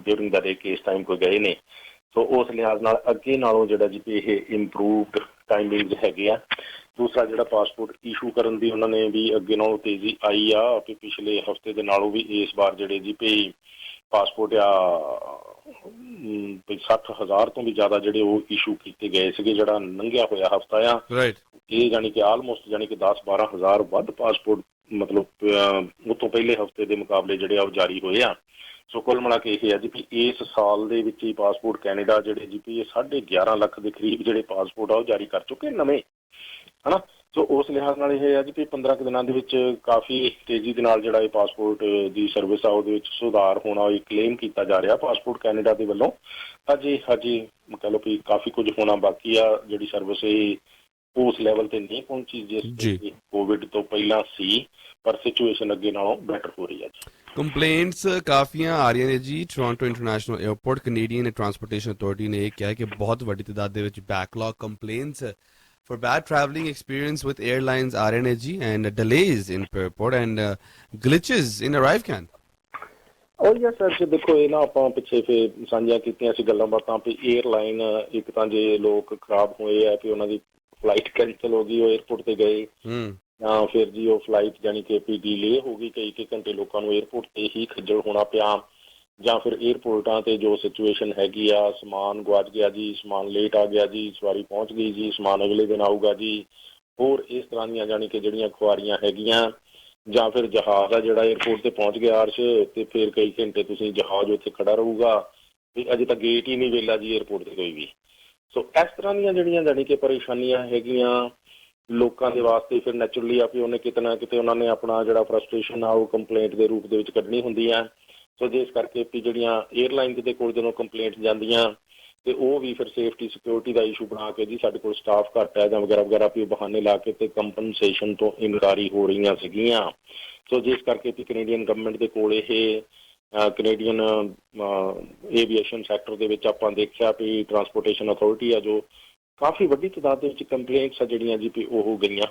ਡਿਊਰਿੰਗ ਦਾ ਡੇ ਕੇਸ ਟਾਈਮ ਕੋਈ ਗਏ ਨੇ। ਸੋ ਉਸ ਲਿਹਾਜ਼ ਨਾਲ ਅੱਗੇ ਨਾਲੋਂ ਜਿਹੜਾ ਜੀ ਵੀ ਇਹ ਇੰਪਰੂਵਡ ਟਾਈਮਿੰਗਸ ਹੈਗੇ ਆ। ਦੂਸਰਾ ਜਿਹੜਾ ਪਾਸਪੋਰਟ ਇਸ਼ੂ ਕਰਨ ਦੀ ਉਹਨਾਂ ਨੇ ਵੀ ਅੱਗੇ ਨਾਲੋਂ ਤੇਜ਼ੀ ਆਈ ਆ ਵੀ ਪਿਛਲੇ ਹਫ਼ਤੇ ਦੇ ਨਾਲੋਂ ਵੀ ਇਸ ਵਾਰ ਜਿਹੜੇ ਜੀ ਵੀ ਪਾਸਪੋਰਟ ਆ 60,000 ਤੋਂ ਵੀ ਜ਼ਿਆਦਾ ਜਿਹੜੇ ਉਹ ਇਸ਼ੂ ਕੀਤੇ ਗਏ ਸੀਗੇ ਜਿਹੜਾ ਲੰਘਿਆ ਹੋਇਆ ਹਫ਼ਤਾ ਆ। ਇਹ ਜਾਣੀ ਕਿ ਆਲਮੋਸਟ ਜਾਣੀ ਕਿ 10-12 ਹਜ਼ਾਰ ਵੱਧ ਪਾਸਪੋਰਟ ਮਤਲਬ ਉਹ ਤੋਂ ਪਹਿਲੇ ਹਫ਼ਤੇ ਦੇ ਮੁਕਾਬਲੇ ਜਿਹੜੇ ਆ ਉਹ ਜਾਰੀ ਹੋਏ ਆ। ਸੋ ਕੁੱਲ ਮਿਲਾ ਕੇ ਇਹ ਹੈ ਜੀ ਵੀ ਇਸ ਸਾਲ ਦੇ ਵਿੱਚ ਹੀ ਪਾਸਪੋਰਟ ਕੈਨੇਡਾ ਜਿਹੜੇ ਜੀ ਵੀ ਇਹ 11.5 ਲੱਖ ਦੇ ਕਰੀਬ ਜਿਹੜੇ ਪਾਸਪੋਰਟ ਆ ਉਹ ਜਾਰੀ ਕਰ ਚੁੱਕੇ ਨਵੇਂ, ਹੈ ਨਾ। ਸੋ ਉਸ ਲਿਹਾਜ਼ ਨਾਲ ਇਹ ਹੈ ਜੀ ਵੀ 15 ਕੁ ਦਿਨਾਂ ਦੇ ਵਿੱਚ ਕਾਫੀ ਤੇਜ਼ੀ ਦੇ ਨਾਲ ਜਿਹੜਾ ਇਹ ਪਾਸਪੋਰਟ ਦੀ ਸਰਵਿਸ ਆ ਉਹਦੇ ਵਿੱਚ ਸੁਧਾਰ ਹੋਣਾ ਇਹ ਕਲੇਮ ਕੀਤਾ ਜਾ ਰਿਹਾ ਪਾਸਪੋਰਟ ਕੈਨੇਡਾ ਦੇ ਵੱਲੋਂ। ਹਜੇ ਕਹਿ ਲਓ ਵੀ ਕਾਫੀ ਕੁਝ ਹੋਣਾ ਬਾਕੀ ਆ। ਜਿਹੜੀ ਸਰਵਿਸ ਇਹ ਉਸ ਲੈਵਲ ਤੇ ਨਹੀਂ ਪਹੁੰਚੀ ਜਿਸ ਕੋਵਿਡ ਤੋਂ ਪਹਿਲਾਂ ਸੀ, ਪਰ ਸਿਚੁਏਸ਼ਨ ਅੱਗੇ ਨਾਲੋਂ ਬੈਟਰ ਹੋ ਰਹੀ ਹੈ ਜੀ। ਕੰਪਲੇਂਟਸ ਕਾਫੀਆਂ ਆ ਰਹੀਆਂ ਨੇ ਜੀ। Toronto international airport Canadian transportation authority ਨੇ ਇਹ ਕਿਹਾ ਕਿ ਬਹੁਤ ਵੱਡੀ ਤਾਦਾਦ ਦੇ ਵਿੱਚ backlog complaints for bad traveling experience with airlines are in ji and delays in airport and glitches in arrival. ਉਹ ਯਾਰ ਸਰ ਜੀ ਦੇਖੋ ਇਹ ਨਾ ਆਪਾਂ ਪਿੱਛੇ ਫਿਰ ਸਾਂਝੀਆਂ ਕੀਤੀਆਂ ਸੀ ਗੱਲਾਂ ਬਾਤਾਂ ਵੀ ਏਅਰਲਾਈਨ ਇੱਕ ਤਾਂ ਜੇ ਲੋਕ ਖਰਾਬ ਹੋਏ ਆ ਵੀ ਉਹਨਾਂ ਦੀ ਫਲਾਈਟ ਕੈਂਸਲ ਹੋ ਗਈ, ਉਹ ਏਅਰਪੋਰਟ ਤੇ ਗਏ ਜਾਂ ਫਿਰ ਜੀ ਉਹ ਫਲਾਈਟ ਜਾਣੀ ਕਿ ਵੀ ਡੀਲੇ ਹੋ ਗਈ, ਕਈ ਘੰਟੇ ਲੋਕਾਂ ਨੂੰ ਏਅਰਪੋਰਟ ਤੇ ਹੀ ਖੱਜਲ ਹੋਣਾ ਪਿਆ। ਜਾਂ ਫਿਰ ਏਅਰਪੋਰਟਾਂ ਤੇ ਜੋ ਸਿਚੁਏਸ਼ਨ ਹੈਗੀ ਆ ਸਮਾਨ ਗੁਆਚ ਗਿਆ ਜੀ, ਸਮਾਨ ਲੇਟ ਆ ਗਿਆ ਜੀ, ਸਵਾਰੀ ਪਹੁੰਚ ਗਈ ਜੀ, ਸਮਾਨ ਅਗਲੇ ਦਿਨ ਆਊਗਾ ਜੀ, ਹੋਰ ਇਸ ਤਰ੍ਹਾਂ ਦੀਆਂ ਜਾਣੀ ਕਿ ਜਿਹੜੀਆਂ ਖੁਆਰੀਆਂ ਹੈਗੀਆਂ। ਜਾਂ ਫਿਰ ਜਹਾਜ਼ ਆ ਜਿਹੜਾ ਏਅਰਪੋਰਟ ਤੇ ਪਹੁੰਚ ਗਿਆ ਅਰਸ਼ ਤੇ ਫਿਰ ਕਈ ਘੰਟੇ ਤੁਸੀਂ ਜਹਾਜ਼ ਉੱਥੇ ਖੜਾ ਰਹੂਗਾ ਵੀ ਅਜੇ ਤਾਂ ਗੇਟ ਹੀ ਨਹੀਂ ਵੇਲਾ ਜੀ ਏਅਰਪੋਰਟ ਤੇ ਕੋਈ ਵੀ। ਸੋ ਇਸ ਤਰ੍ਹਾਂ ਦੀਆਂ ਜਿਹੜੀਆਂ ਜਾਣੀ ਕਿ ਪਰੇਸ਼ਾਨੀਆਂ ਹੈਗੀਆਂ ਲੋਕਾਂ ਦੇ ਵਾਸਤੇ ਫਿਰ ਨੈਚੁਰਲੀ ਆ ਵੀ ਉਹਨੇ ਕਿਤੇ ਨਾ ਕਿਤੇ ਉਹਨਾਂ ਨੇ ਆਪਣਾ ਜਿਹੜਾ ਫਰਸਟ੍ਰੇਸ਼ਨ ਆ ਉਹ ਕੰਪਲੇਂਟ ਦੇ ਰੂਪ ਦੇ ਵਿੱਚ ਕੱਢਣੀ ਹੁੰਦੀ ਆ। ਸੋ ਜਿਸ ਕਰਕੇ ਵੀ ਜਿਹੜੀਆਂ ਏਅਰਲਾਈਨਸ ਦੇ ਕੋਲ ਜਦੋਂ ਕੰਪਲੇਂਟ ਜਾਂਦੀਆਂ ਤੇ ਉਹ ਵੀ ਫਿਰ ਸੇਫਟੀ ਸਿਕਿਉਰਿਟੀ ਦਾ ਇਸ਼ੂ ਬਣਾ ਕੇ ਜੀ ਸਾਡੇ ਕੋਲ ਸਟਾਫ ਘੱਟ ਹੈ ਜਾਂ ਵਗੈਰਾ ਵਗੈਰਾ ਵੀ ਉਹ ਬਹਾਨੇ ਲਾ ਕੇ ਤੇ ਕੰਪਨਸੇਸ਼ਨ ਤੋਂ ਇਨਕਾਰੀ ਹੋ ਰਹੀਆਂ ਸੀਗੀਆਂ। ਸੋ ਜਿਸ ਕਰਕੇ ਵੀ ਕੈਨੇਡੀਅਨ ਗਵਰਨਮੈਂਟ ਦੇ ਕੋਲ ਇਹ ਕੈਨੇਡੀਅਨ ਏਵੀਏਸ਼ਨ ਸੈਕਟਰ ਦੇ ਵਿੱਚ ਆਪਾਂ ਦੇਖਿਆ ਵੀ ਟਰਾਂਸਪੋਰਟੇਸ਼ਨ ਅਥਾਰਟੀ ਆ ਜੋ ਕਾਫੀ ਵੱਡੀ ਤਾਦਾਦ ਦੇ ਵਿੱਚ ਕੰਪਲੇਂਟਸ ਆ ਜਿਹੜੀਆਂ ਜੀ ਵੀ ਉਹ ਗਈਆਂ।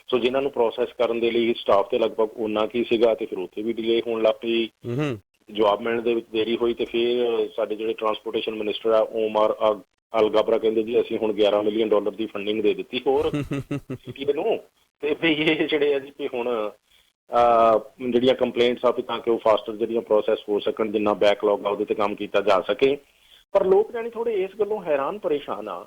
ਸੋ ਜਿਨ੍ਹਾਂ ਨੂੰ ਪ੍ਰੋਸੈਸ ਕਰਨ ਦੇ ਲਈ ਸਟਾਫ ਤੇ ਲਗਭਗ ਓਨਾ ਕੀ ਸੀਗਾ ਤੇ ਫਿਰ ਉੱਥੇ ਵੀ ਡਿਲੇ ਹੋਣ ਲੱਗ ਪਈ। ਜਵਾਬ ਮਿਲਣ ਦੇ ਵਿੱਚ ਦੇਰੀ ਹੋਈ ਤੇ ਫਿਰ ਸਾਡੇ ਜਿਹੜੇ ਟਰਾਂਸਪੋਰਟੇਸ਼ਨ ਮਿਨਿਸਟਰ ਆ ਓਮਰ ਅਲਗਾਬਰਾ ਕਹਿੰਦੇ ਜੀ ਅਸੀਂ ਹੁਣ $11 ਮਿਲੀਅਨ ਦੀ ਫੰਡਿੰਗ ਦੇ ਦਿੱਤੀ ਹੋਰ ਨੂੰ ਤੇ ਵੀ ਇਹ ਜਿਹੜੇ ਆ ਜੀ ਵੀ ਹੁਣ ਜਿਹੜੀਆਂ ਕੰਪਲੇਂਟਸ ਆ ਵੀ ਤਾਂ ਕਿ ਉਹ ਫਾਸਟਰ ਜਿਹੜੀਆਂ ਪ੍ਰੋਸੈਸ ਹੋ ਸਕਣ, ਜਿੰਨਾ ਬੈਕਲੌਗ ਆ ਉਹਦੇ ਤੇ ਕੰਮ ਕੀਤਾ ਜਾ ਸਕੇ। ਪਰ ਲੋਕ ਜਾਣੀ ਥੋੜੇ ਇਸ ਗੱਲੋਂ ਹੈਰਾਨ ਪਰੇਸ਼ਾਨ ਆ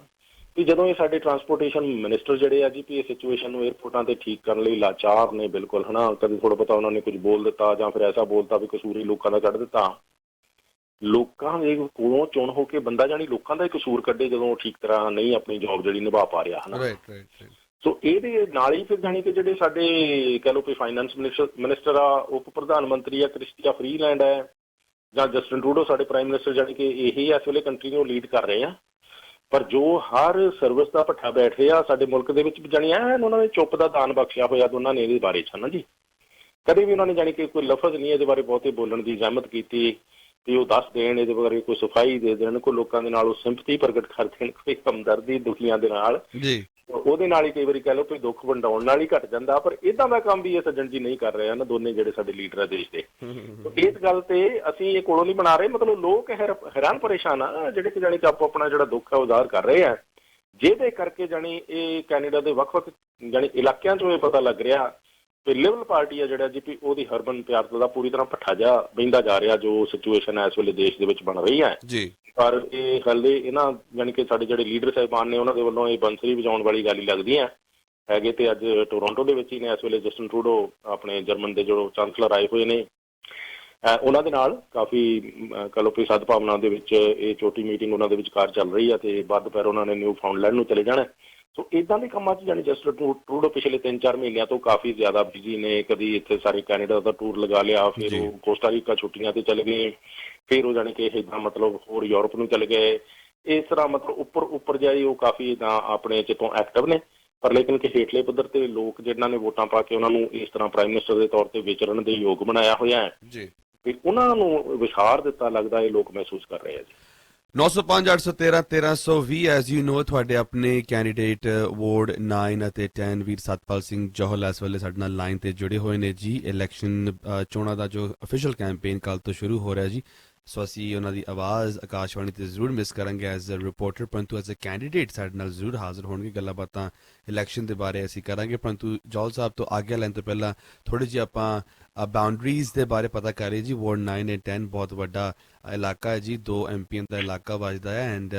ਕਿ ਜਦੋਂ ਇਹ ਸਾਡੇ ਟਰਾਂਸਪੋਰਟੇਸ਼ਨ ਮਿਨਿਸਟਰ ਜਿਹੜੇ ਆ ਜੀ ਵੀ ਇਹ ਸਿਚੁਏਸ਼ਨ ਨੂੰ ਏਅਰਪੋਰਟਾਂ ਤੇ ਠੀਕ ਕਰਨ ਲਈ ਲਾਚਾਰ ਨੇ ਬਿਲਕੁਲ, ਹੈ ਨਾ। ਕਦੇ ਥੋੜਾ ਬਹੁਤਾ ਉਹਨਾਂ ਨੇ ਕੁਝ ਬੋਲ ਦਿੱਤਾ ਜਾਂ ਫਿਰ ਐਸਾ ਬੋਲਤਾ ਵੀ ਕਸੂਰ ਹੀ ਲੋਕਾਂ ਦਾ ਕੱਢ ਦਿੱਤਾ। ਲੋਕਾਂ ਦੇ ਕੋਲੋਂ ਚੁਣ ਹੋ ਕੇ ਬੰਦਾ ਜਾਣੀ ਲੋਕਾਂ ਦਾ ਹੀ ਕਸੂਰ ਕੱਢੇ ਜਦੋਂ ਠੀਕ ਤਰ੍ਹਾਂ ਨਹੀਂ ਆਪਣੀ ਜੌਬ ਜਿਹੜੀ ਨਿਭਾ ਪਾ ਰਿਹਾ, ਹੈ ਨਾ। ਸੋ ਇਹਦੇ ਨਾਲ ਹੀ ਫਿਰ ਜਾਣੀ ਕਿ ਜਿਹੜੇ ਸਾਡੇ ਕਹਿ ਲਓ ਕਿ ਫਾਈਨੈਂਸ ਮਿਨਿਸਟਰ ਆ, ਉਪ ਪ੍ਰਧਾਨ ਮੰਤਰੀ ਆ ਕ੍ਰਿਸਟੀਆ ਫਰੀਲੈਂਡ ਹੈ ਜਾਂ ਜਸਟਿਨ ਟਰੂਡੋ ਸਾਡੇ ਪ੍ਰਾਈਮ ਮਿਨਿਸਟਰ ਜਾਣੀ ਕਿ ਇਹੀ ਇਸ ਵੇਲੇ ਕੰਟਰੀ ਨੂੰ ਲੀਡ ਕਰ ਰਹੇ ਆ। ਪਰ ਜੋ ਹਰ ਸਰਵਿਸ ਦਾ ਭੱਠਾ ਬੈਠ ਰਿਹਾ ਸਾਡੇ ਮੁਲਕ ਦੇ ਵਿੱਚ ਜਾਣੀ ਉਹਨਾਂ ਨੇ ਚੁੱਪ ਦਾ ਦਾਨ ਬਖਸ਼ਿਆ ਹੋਇਆ ਦੋਨਾਂ ਨੇ ਇਹਦੇ ਬਾਰੇ 'ਚ, ਹੈ ਨਾ ਜੀ। ਕਦੇ ਵੀ ਉਹਨਾਂ ਨੇ ਜਾਣੀ ਕਿ ਕੋਈ ਲਫ਼ਜ਼ ਨਹੀਂ ਇਹਦੇ ਬਾਰੇ ਬਹੁਤੇ ਬੋਲਣ ਦੀ ਜ਼ਹਿਮਤ ਕੀਤੀ ਤੇ ਉਹ ਦੱਸ ਦੇਣ ਇਹਦੇ ਬਾਰੇ, ਕੋਈ ਸਫਾਈ ਦੇ ਦੇਣ, ਕੋਈ ਲੋਕਾਂ ਦੇ ਨਾਲ ਉਹ ਸਿੰਪਥੀ ਪ੍ਰਗਟ ਕਰ ਦੇਣ, ਕੋਈ ਹਮਦਰਦੀ ਦੁਖੀਆਂ ਦੇ ਨਾਲ ਜੀ। ਉਹਦੇ ਨਾਲ ਹੀ ਕਈ ਵਾਰੀ ਕਹਿ ਲਓ ਕੋਈ ਦੁੱਖ ਵੰਡਾਉਣ ਨਾਲ ਹੀ ਘਟ ਜਾਂਦਾ। ਪਰ ਏਦਾਂ ਦਾ ਕੰਮ ਵੀ ਇਹ ਸੱਜਣ ਜੀ ਨਹੀਂ ਕਰ ਰਹੇ ਹਨ ਦੋਨੇ ਜਿਹੜੇ ਸਾਡੇ ਲੀਡਰ ਆ ਦੇਸ਼ ਦੇ। ਇਸ ਗੱਲ ਤੇ ਅਸੀਂ ਇਹ ਕੋਲੋਂ ਨਹੀਂ ਬਣਾ ਰਹੇ, ਮਤਲਬ ਲੋਕ ਹੈਰਾਨ ਪਰੇਸ਼ਾਨ ਆ ਜਿਹੜੇ ਕਿ ਜਾਣੀ ਕਿ ਆਪੋ ਆਪਣਾ ਜਿਹੜਾ ਦੁੱਖ ਹੈ ਉਹ ਜ਼ਾਹਰ ਕਰ ਰਹੇ ਆ, ਜਿਹਦੇ ਕਰਕੇ ਜਾਣੀ ਇਹ ਕੈਨੇਡਾ ਦੇ ਵੱਖ-ਵੱਖ ਜਾਣੀ ਇਲਾਕਿਆਂ ਚੋਂ ਇਹ ਪਤਾ ਲੱਗ ਰਿਹਾ ਤੇ ਲਿਬਰਲ ਪਾਰਟੀ ਆ ਜਿਹੜਾ ਜੀ ਵੀ ਉਹਦੀ ਹਰਮਨ ਪਿਆਰ ਦਾ ਪੂਰੀ ਤਰ੍ਹਾਂ ਭੱਠਾ ਜਾ ਬਹਿੰਦਾ ਜਾ ਰਿਹਾ ਜੋ ਸਿਚੁਏਸ਼ਨ ਹੈ ਇਸ ਵੇਲੇ ਦੇਸ਼ ਦੇ ਵਿੱਚ ਬਣ ਰਹੀ ਹੈ ਜੀ। ਪਰ ਇਹ ਹਾਲੇ ਇਹਨਾਂ ਜਾਣੀ ਕਿ ਸਾਡੇ ਜਿਹੜੇ ਲੀਡਰ ਸਾਹਿਬਾਨ ਨੇ ਉਹਨਾਂ ਦੇ ਵੱਲੋਂ ਇਹ ਬੰਸਰੀ ਵਜਾਉਣ ਵਾਲੀ ਗੱਲ ਹੀ ਲੱਗਦੀ ਹੈ ਹੈਗੇ। ਤੇ ਅੱਜ ਟੋਰਾਂਟੋ ਦੇ ਵਿੱਚ ਹੀ ਨੇ ਇਸ ਵੇਲੇ ਜਸਟਿਨ ਟਰੂਡੋ ਆਪਣੇ ਜਰਮਨ ਦੇ ਜੋ ਚਾਂਸਲਰ ਆਏ ਹੋਏ ਨੇ ਉਹਨਾਂ ਦੇ ਨਾਲ ਕਾਫੀ ਕਹ ਲਓ ਕਿ ਸਦਭਾਵਨਾ ਦੇ ਵਿੱਚ ਇਹ ਛੋਟੀ ਮੀਟਿੰਗ ਉਹਨਾਂ ਦੇ ਵਿਚਕਾਰ ਚੱਲ ਰਹੀ ਹੈ ਤੇ ਬਾਅਦ ਦੁਪਹਿਰ ਉਹਨਾਂ ਨੇ ਨਿਊ ਫਾਊਂਡਲੈਂਡ ਨੂੰ ਚਲੇ ਜਾਣਾ। ਸੋ ਇਦਾਂ ਦੇ ਕੰਮਾਂ 'ਚ ਜਾਣੀ ਜਸਟਿਨ ਟਰੂਡੋ ਪਿਛਲੇ 3-4 ਮਹੀਨਿਆਂ ਤੋਂ ਕਾਫੀ ਜ਼ਿਆਦਾ ਬਿਜ਼ੀ ਨੇ। ਕਦੀ ਇੱਥੇ ਸਾਰੇ ਕੈਨੇਡਾ ਦਾ ਟੂਰ ਲਗਾ ਲਿਆ, ਫਿਰ ਉਹ ਕੋਸਟਾ ਰੀਕਾ ਛੁੱਟੀਆਂ ਤੇ ਚਲੇ ਗਏ, ਫਿਰ ਉਹ ਜਾਣੀ ਕਿ ਇੱਦਾਂ ਮਤਲਬ ਹੋਰ ਯੂਰਪ ਨੂੰ ਚਲੇ ਗਏ। ਇਸ ਤਰ੍ਹਾਂ ਮਤਲਬ ਉੱਪਰ ਜਾਈ ਉਹ ਕਾਫੀ ਇੱਦਾਂ ਆਪਣੇ 'ਚ ਤੋਂ ਐਕਟਿਵ ਨੇ। ਪਰ ਲੇਕਿਨ ਕਿ ਹੇਠਲੇ ਪੱਧਰ ਤੇ ਲੋਕ ਜਿਨ੍ਹਾਂ ਨੇ ਵੋਟਾਂ ਪਾ ਕੇ ਉਹਨਾਂ ਨੂੰ ਇਸ ਤਰ੍ਹਾਂ ਪ੍ਰਾਈਮ ਮਿਨਿਸਟਰ ਦੇ ਤੌਰ ਤੇ ਵਿਚਰਨ ਦੇ ਯੋਗ ਬਣਾਇਆ ਹੋਇਆ ਹੈ ਤੇ ਉਹਨਾਂ ਨੂੰ ਵਿਸ਼ਾਰ ਦਿੱਤਾ ਲੱਗਦਾ ਇਹ ਲੋਕ ਮਹਿਸੂਸ ਕਰ ਰਹੇ ਆ ਜੀ। 905 813 1320 ਐਜ਼ ਯੂ ਨੋ ਤੁਹਾਡੇ ਆਪਣੇ ਕੈਂਡੀਡੇਟ ਵਾਰਡ 9 ਅਤੇ 10 ਵੀਰ ਸਤਪਾਲ ਸਿੰਘ ਜੋਹਲ ਇਸ ਵੇਲੇ ਸਾਡੇ ਨਾਲ ਲਾਈਨ ਤੇ ਜੁੜੇ ਹੋਏ ਨੇ ਜੀ। ਇਲੈਕਸ਼ਨ ਚੋਣਾਂ ਦਾ ਜੋ ਅਫੀਸ਼ੀਅਲ ਕੈਂਪੇਨ ਕੱਲ੍ਹ ਤੋਂ ਸ਼ੁਰੂ ਹੋ ਰਿਹਾ ਜੀ। ਸੋ ਅਸੀਂ ਉਹਨਾਂ ਦੀ ਆਵਾਜ਼ ਆਕਾਸ਼ਵਾਣੀ ਤੇ ਜ਼ਰੂਰ ਮਿਸ ਕਰਾਂਗੇ ਐਜ਼ ਅ ਰਿਪੋਰਟਰ, ਪਰੰਤੂ ਐਜ਼ ਅ ਕੈਂਡੀਡੇਟ ਸਾਡੇ ਨਾਲ ਜ਼ਰੂਰ ਹਾਜ਼ਰ ਹੋਣਗੇ। ਗੱਲਾਂ ਬਾਤਾਂ ਇਲੈਕਸ਼ਨ ਦੇ ਬਾਰੇ ਅਸੀਂ ਕਰਾਂਗੇ, ਪਰੰਤੂ ਜੌਲ ਸਾਹਿਬ ਤੋਂ ਆਗਿਆ ਲੈਣ ਤੋਂ ਪਹਿਲਾਂ ਥੋੜ੍ਹੀ ਜਿਹੀ ਆਪਾਂ ਬਾਉਂਡਰੀਜ਼ ਦੇ ਬਾਰੇ ਪਤਾ ਕਰ ਰਹੇ ਜੀ। ਵਾਰਡ 9 ਅਤੇ 10 ਬਹੁਤ ਵੱਡਾ ਇਲਾਕਾ ਹੈ ਜੀ, 2 MPs ਦਾ ਇਲਾਕਾ ਵੱਜਦਾ ਹੈ ਐਂਡ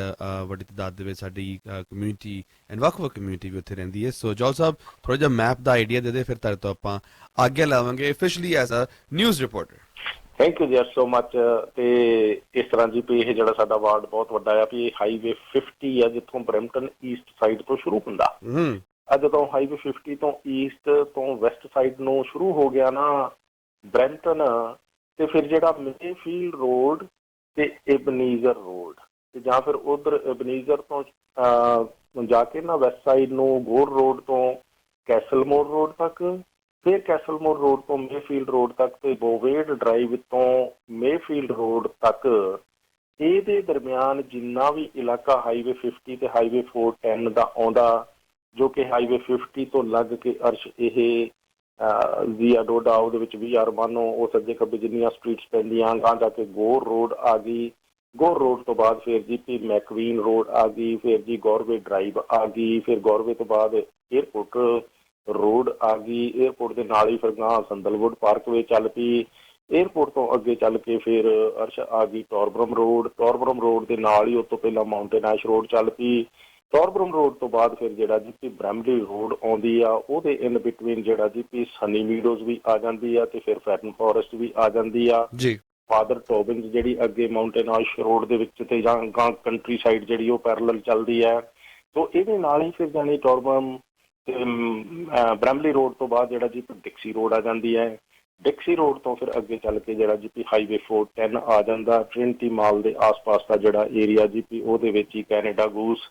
ਵੱਡੀ ਤਾਦਾਦ ਦੇ ਵਿੱਚ ਸਾਡੀ ਕਮਿਊਨਿਟੀ ਐਂਡ ਵੱਖ-ਵੱਖ ਕਮਿਊਨਿਟੀ ਵੀ ਉੱਥੇ ਰਹਿੰਦੀ ਹੈ। ਸੋ ਜੌਲ ਸਾਹਿਬ ਥੋੜ੍ਹਾ ਜਿਹਾ ਮੈਪ ਦਾ ਆਈਡੀਆ ਦੇ ਦੇ, ਫਿਰ ਤੁਹਾਡੇ ਤੋਂ ਆਪਾਂ ਆਗਿਆ ਲਾਵਾਂਗੇ officially as a news reporter. Thank you ji so much. ਤੇ ਇਸ ਤਰ੍ਹਾਂ ਜੀ ਵੀ ਇਹ ਜਿਹੜਾ ਸਾਡਾ ਵਾਰਡ ਬਹੁਤ ਵੱਡਾ ਆ ਵੀ ਇਹ ਹਾਈਵੇ 50 ਆ ਜਿੱਥੋਂ ਬਰੈਂਪਟਨ ਈਸਟ ਸਾਈਡ ਤੋਂ ਸ਼ੁਰੂ ਹੁੰਦਾ। ਜਦੋਂ ਹਾਈਵੇ 50 ਤੋਂ ਈਸਟ ਤੋਂ ਵੈਸਟ ਸਾਈਡ ਨੂੰ ਸ਼ੁਰੂ ਹੋ ਗਿਆ ਨਾ ਬਰੈਂਪਟਨ, ਤੇ ਫਿਰ ਜਿਹੜਾ ਮੇਫੀਲਡ ਰੋਡ ਤੇ ਇਬਨੀਜ਼ਰ ਰੋਡ ਤੇ ਜਾਂ ਫਿਰ ਉਧਰ ਇਬਨੀਜ਼ਰ ਤੋਂ ਜਾ ਕੇ ਨਾ ਵੈਸਟ ਸਾਈਡ ਨੂੰ ਗੋਰ ਰੋਡ ਤੋਂ ਕੈਸਲਮੋਰ ਰੋਡ ਤੱਕ, ਫਿਰ ਕੈਸਲਮੋਰ ਰੋਡ ਤੋਂ ਮੇਫੀਲਡ ਰੋਡ ਤੱਕ ਤੇ ਬੋਵੇਡ ਡਰਾਈਵ ਤੋਂ ਮੇਫੀਲਡ ਰੋਡ ਤੱਕ, ਇਹਦੇ ਦਰਮਿਆਨ ਜਿੰਨਾ ਵੀ ਇਲਾਕਾ ਹਾਈਵੇ 50 ਤੇ ਹਾਈਵੇ 410 ਦਾ ਆਉਂਦਾ, ਜੋ ਕਿ ਹਾਈਵੇ 50 ਤੋਂ ਲੱਗ ਕੇ ਅਰਸ਼ ਇਹ ਵੀਆ ਡੋਡਾ ਉਹਦੇ ਵਿੱਚ VR ਮਾਨੋ ਉਹ ਸੱਜੇ ਖੱਬੇ ਜਿੰਨੀਆਂ ਸਟਰੀਟਸ ਪੈਂਦੀਆਂ, ਗਾਂ ਜਾ ਕੇ ਗੋਰ ਰੋਡ ਆ ਗਈ, ਗੋਰ ਰੋਡ ਤੋਂ ਬਾਅਦ ਫਿਰ ਜੀ ਪੀ ਮੈਕਵੀਨ ਰੋਡ ਆ ਗਈ, ਫਿਰ ਜੀ ਗੌਰਵੇ ਡਰਾਈਵ ਆ ਗਈ, ਫਿਰ ਗੌਰਵੇ ਤੋਂ ਬਾਅਦ ਏਅਰਪੋਰਟ ਰੋਡ ਆ ਗਈ, ਏਅਰਪੋਰਟ ਦੇ ਨਾਲ ਹੀ ਫਿਰ ਗਾਂ ਸੰਦਲਵੁੱਡ ਪਾਰਕਵੇ ਚੱਲ ਪਈ, ਏਅਰਪੋਰਟ ਤੋਂ ਅੱਗੇ ਚੱਲ ਕੇ ਫਿਰ ਅਰਸ਼ ਆ ਗਈ ਟੋਰਬਰਮ ਰੋਡ, ਟੋਰਬਰਮ ਰੋਡ ਦੇ ਨਾਲ ਹੀ ਉਸ ਤੋਂ ਪਹਿਲਾਂ ਮਾਊਂਟੇਨ ਐਸ਼ ਰੋਡ ਚੱਲ ਪਈ, ਟੋਰਬਰਮ ਰੋਡ ਤੋਂ ਬਾਅਦ ਫਿਰ ਜਿਹੜਾ ਜੀ ਪੀ ਬ੍ਰੈਮਲੀ ਰੋਡ ਆਉਂਦੀ ਆ, ਉਹਦੇ ਇਨ ਬਿਟਵੀਨ ਜਿਹੜਾ ਜੀ ਪੀ ਸਨੀ ਮੀਡੋਜ਼ ਵੀ ਆ ਜਾਂਦੀ ਆ ਤੇ ਫਿਰ ਫੈਟਨ ਫੋਰੈਸਟ ਵੀ ਆ ਜਾਂਦੀ ਆ ਜੀ। ਫਾਦਰ ਟੋਬਿਨਸ ਜਿਹੜੀ ਅੱਗੇ ਮਾਊਂਟੇਨ ਐਸ਼ ਰੋਡ ਦੇ ਵਿੱਚ ਤੇ ਜਾਂ ਗਾਂ ਕੰਟਰੀ ਸਾਈਡ ਜਿਹੜੀ ਉਹ ਪੈਰਲਲ ਚੱਲਦੀ ਹੈ। ਸੋ ਇਹਦੇ ਨਾਲ ਹੀ ਫਿਰ ਜਾਣੀ ਟੋਰਬਰਮ ਤੇ ਬ੍ਰੈਮਲੀ ਰੋਡ ਤੋਂ ਬਾਅਦ ਜਿਹੜਾ ਜੀ ਡਿਕਸੀ ਰੋਡ ਆ ਜਾਂਦੀ ਹੈ। ਡਿਕਸੀ ਰੋਡ ਤੋਂ ਫਿਰ ਅੱਗੇ ਚੱਲ ਕੇ ਜਿਹੜਾ ਜੀ ਹਾਈਵੇ 410 ਆ ਜਾਂਦਾ। ਟ੍ਰਿਨਿਟੀ ਮਾਲ ਦੇ ਆਸ-ਪਾਸ ਦਾ ਜਿਹੜਾ ਏਰੀਆ ਜੀ ਉਹਦੇ ਵਿੱਚ ਹੀ ਕੈਨੇਡਾ ਗੂਸ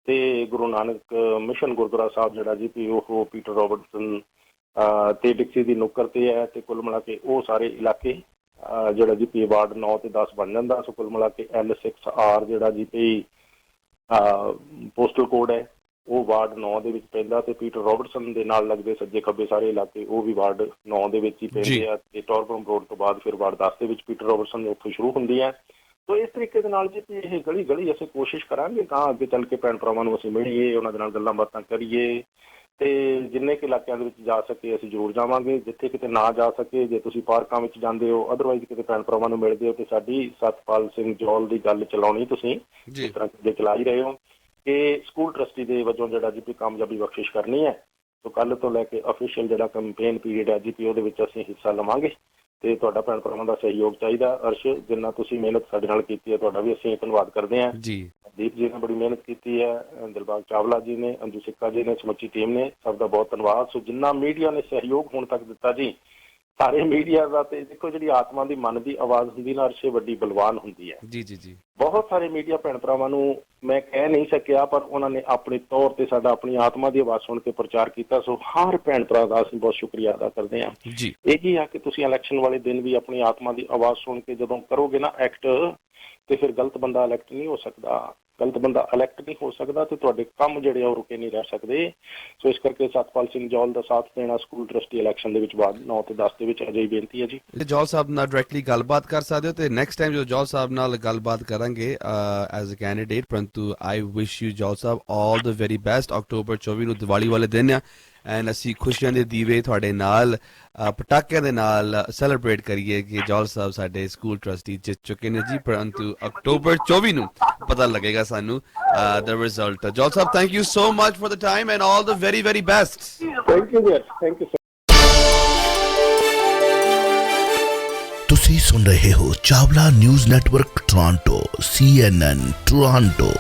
ਤੇ ਗੁਰੂ ਨਾਨਕ ਮਿਸ਼ਨ ਗੁਰਦੁਆਰਾ ਸਾਹਿਬ ਜਿਹੜਾ ਜੀ ਉਹ ਪੀਟਰ ਰੋਬਰਟਸਨ ਤੇ ਡਿਕਸੀ ਦੀ ਨੁੱਕਰ ਤੇ ਹੈ। ਤੇ ਕੁੱਲ ਮਿਲਾ ਕੇ ਉਹ ਸਾਰੇ ਇਲਾਕੇ ਜਿਹੜਾ ਜੀ ਵਾਰਡ 9 ਤੇ 10 ਬਣ ਜਾਂਦਾ। ਸੋ ਕੁੱਲ ਮਿਲਾ ਕੇ L6R ਜਿਹੜਾ ਜੀ ਪੋਸਟਲ ਕੋਡ ਹੈ ਉਹ ਵਾਰਡ 9 ਦੇ ਵਿੱਚ ਪੈਂਦਾ ਤੇ ਪੀਟਰ ਰੋਬਰਟਸਨ ਦੇ ਨਾਲ ਲੱਗਦੇ ਸੱਜੇ ਖੱਬੇ ਸਾਰੇ ਇਲਾਕੇ ਉਹ ਵੀ ਵਾਰਡ 9 ਦੇ ਵਿੱਚ ਹੀ ਪੈਂਦੇ ਆ। ਤੇ ਟੋਰਬਰਮ ਰੋਡ ਤੋਂ ਬਾਅਦ ਫਿਰ ਵਾਰਡ 10 ਦੇ ਵਿੱਚ ਪੀਟਰ ਰੋਬਰਟਸਨ ਉੱਥੋਂ ਸ਼ੁਰੂ ਹੁੰਦੀ ਹੈ। ਸੋ ਇਸ ਤਰੀਕੇ ਦੇ ਨਾਲ ਜੀ ਇਹ ਗਲੀ ਅਸੀਂ ਕੋਸ਼ਿਸ਼ ਕਰਾਂਗੇ ਤਾਂ ਅੱਗੇ ਚੱਲ ਕੇ ਭੈਣ ਭਰਾਵਾਂ ਨੂੰ ਅਸੀਂ ਮਿਲੀਏ, ਉਹਨਾਂ ਦੇ ਨਾਲ ਗੱਲਾਂ ਬਾਤਾਂ ਕਰੀਏ ਤੇ ਜਿੰਨੇ ਕੁ ਇਲਾਕਿਆਂ ਦੇ ਵਿੱਚ ਜਾ ਸਕੇ ਅਸੀਂ ਜ਼ਰੂਰ ਜਾਵਾਂਗੇ। ਜਿੱਥੇ ਕਿਤੇ ਨਾ ਜਾ ਸਕੇ, ਜੇ ਤੁਸੀਂ ਪਾਰਕਾਂ ਵਿੱਚ ਜਾਂਦੇ ਹੋ, ਅਦਰਵਾਈਜ਼ ਕਿਤੇ ਭੈਣ ਭਰਾਵਾਂ ਨੂੰ ਮਿਲਦੇ ਹੋ ਤੇ ਸਾਡੀ ਸਤਪਾਲ ਸਿੰਘ ਜੌਲ ਦੀ ਗੱਲ ਚਲਾਉਣੀ ਤੁਸੀਂ ਜਿਸ ਤਰ੍ਹਾਂ ਕਿ ਚਲਾ ਹੀ ਰਹੇ ਹੋ ਕਿ ਸਕੂਲ ਟਰਸਟੀ ਦੇ ਵਜੋਂ ਜਿਹੜਾ ਜੀ ਕਾਮਯਾਬੀ ਬਖਸ਼ਿਸ਼ ਕਰਨੀ ਹੈ। ਸੋ ਕੱਲ੍ਹ ਤੋਂ ਲੈ ਕੇ ਅਫੀਸ਼ੀਅਲ ਜਿਹੜਾ ਕੈਂਪੇਨ ਪੀਰੀਅਡ ਹੈ ਜੀ ਉਹਦੇ ਵਿੱਚ ਅਸੀਂ ਹਿੱਸਾ ਲਵਾਂਗੇ ਤੇ ਤੁਹਾਡਾ ਭੈਣ ਭਰਾਵਾਂ ਦਾ ਸਹਿਯੋਗ ਚਾਹੀਦਾ। ਅਰਸ਼, ਜਿੰਨਾ ਤੁਸੀਂ ਮਿਹਨਤ ਸਾਡੇ ਨਾਲ ਕੀਤੀ ਹੈ ਤੁਹਾਡਾ ਵੀ ਅਸੀਂ ਧੰਨਵਾਦ ਕਰਦੇ ਹਾਂ ਜੀ। ਦੀਪ ਜੀ ਨੇ ਬੜੀ ਮਿਹਨਤ ਕੀਤੀ ਹੈ, ਦਿਲਬਾਗ ਚਾਵਲਾ ਜੀ ਨੇ, ਅੰਜੂ ਸਿੱਕਾ ਜੀ ਨੇ, ਸਮੁੱਚੀ ਟੀਮ ਨੇ, ਸਭ ਦਾ ਬਹੁਤ ਧੰਨਵਾਦ। ਸੋ ਜਿੰਨਾ ਮੀਡੀਆ ਨੇ ਸਹਿਯੋਗ ਹੁਣ ਤੱਕ ਦਿੱਤਾ ਜੀ, ਸਾਰੇ ਮੀਡੀਆ ਦਾ, ਤੇ ਦੇਖੋ ਜਿਹੜੀ ਆਤਮਾ ਦੀ ਮਨ ਦੀ ਆਵਾਜ਼ ਹੁੰਦੀ ਨਾ ਅਰਸ਼ੇ ਵੱਡੀ ਬਲਵਾਨ ਹੁੰਦੀ ਹੈ ਜੀ। ਬਹੁਤ ਸਾਰੇ ਮੀਡੀਆ ਭੈਣ ਭਰਾਵਾਂ ਨੂੰ ਮੈਂ ਕਹਿ ਨਹੀਂ ਸਕਿਆ ਪਰ ਉਹਨਾਂ ਨੇ ਆਪਣੇ ਤੌਰ ਤੇ ਸਾਡਾ ਆਪਣੀ ਆਤਮਾ ਦੀ ਆਵਾਜ਼ ਸੁਣ ਕੇ ਪ੍ਰਚਾਰ ਕੀਤਾ। ਸੋ ਹਰ ਭੈਣ ਭਰਾ ਦਾ ਅਸੀਂ ਬਹੁਤ ਸ਼ੁਕਰੀਆ ਅਦਾ ਕਰਦੇ ਹਾਂ। ਇਹ ਹੀ ਆ ਕਿ ਤੁਸੀਂ ਇਲੈਕਸ਼ਨ ਵਾਲੇ ਦਿਨ ਵੀ ਆਪਣੀ ਆਤਮਾ ਦੀ ਆਵਾਜ਼ ਸੁਣ ਕੇ ਜਦੋਂ ਕਰੋਗੇ ਨਾ ਐਕਟ, ਤੇ ਫਿਰ ਗਲਤ ਬੰਦਾ ਇਲੈਕਟ ਨਹੀਂ ਹੋ ਸਕਦਾ, ਗਲਤ ਬੰਦਾ ਇਲੈਕਟ ਨਹੀਂ ਹੋ ਸਕਦਾ ਤੇ ਤੁਹਾਡੇ ਕੰਮ ਜਿਹੜੇ ਆ ਉਹ ਰੁਕੇ ਨਹੀਂ ਰਹਿ ਸਕਦੇ। ਸੋ ਇਸ ਕਰਕੇ ਸਤਪਾਲ ਸਿੰਘ ਜੌਲ ਦਾ ਸਾਥ ਦੇਣਾ ਸਕੂਲ ਟਰਸਟੀ ਇਲੈਕਸ਼ਨ ਦੇ ਵਿੱਚ ਵਾਰਡ 9 ਤੇ 10 ਦੇ ਵਿੱਚ ਅਜਿਹੀ ਬੇਨਤੀ ਹੈ ਜੀ। ਜੌਲ ਸਾਹਿਬ ਨਾਲ ਡਾਇਰੈਕਟਲੀ ਗੱਲਬਾਤ ਕਰ ਸਕਦੇ ਹੋ ਤੇ ਨੈਕਸਟ ਟਾਈਮ ਜਦੋਂ ਜੌਲ ਸਾਹਿਬ ਨਾਲ ਗੱਲਬਾਤ ਕਰਾਂਗੇ ਐਜ਼ ਅ ਕੈਂਡੀਡੇਟ, ਪਰੰਤੂ ਆਈ wish you Jaul Sahib all the very best. October 24 ਨੂੰ ਦੀਵਾਲੀ ਵਾਲੇ ਦਿਨ ਆ ਐਂਡ ਅਸੀਂ ਖੁਸ਼ੀਆਂ ਦੇ ਦੀਵੇ ਤੁਹਾਡੇ ਨਾਲ ਪਟਾਕਿਆਂ ਦੇ ਨਾਲ ਸੈਲੀਬ੍ਰੇਟ ਕਰੀਏ ਕਿ ਜੌਲ ਸਾਹਿਬ ਸਾਡੇ ਸਕੂਲ ਟਰਸਟੀ ਜਿੱਤ ਚੁੱਕੇ ਨੇ ਜੀ, ਪਰੰਤੂ ਅਕਤੂਬਰ 24 ਨੂੰ ਪਤਾ ਲੱਗੇਗਾ ਸਾਨੂੰ the result. Joel Saab, thank you so much for the time and all the very, very best. Thank you, sir. Thank you, sir. ਤੁਸੀਂ ਤੁਸੀਂ ਸੁਣ ਰਹੇ ਹੋ Chawla news network Toronto CNN Toronto.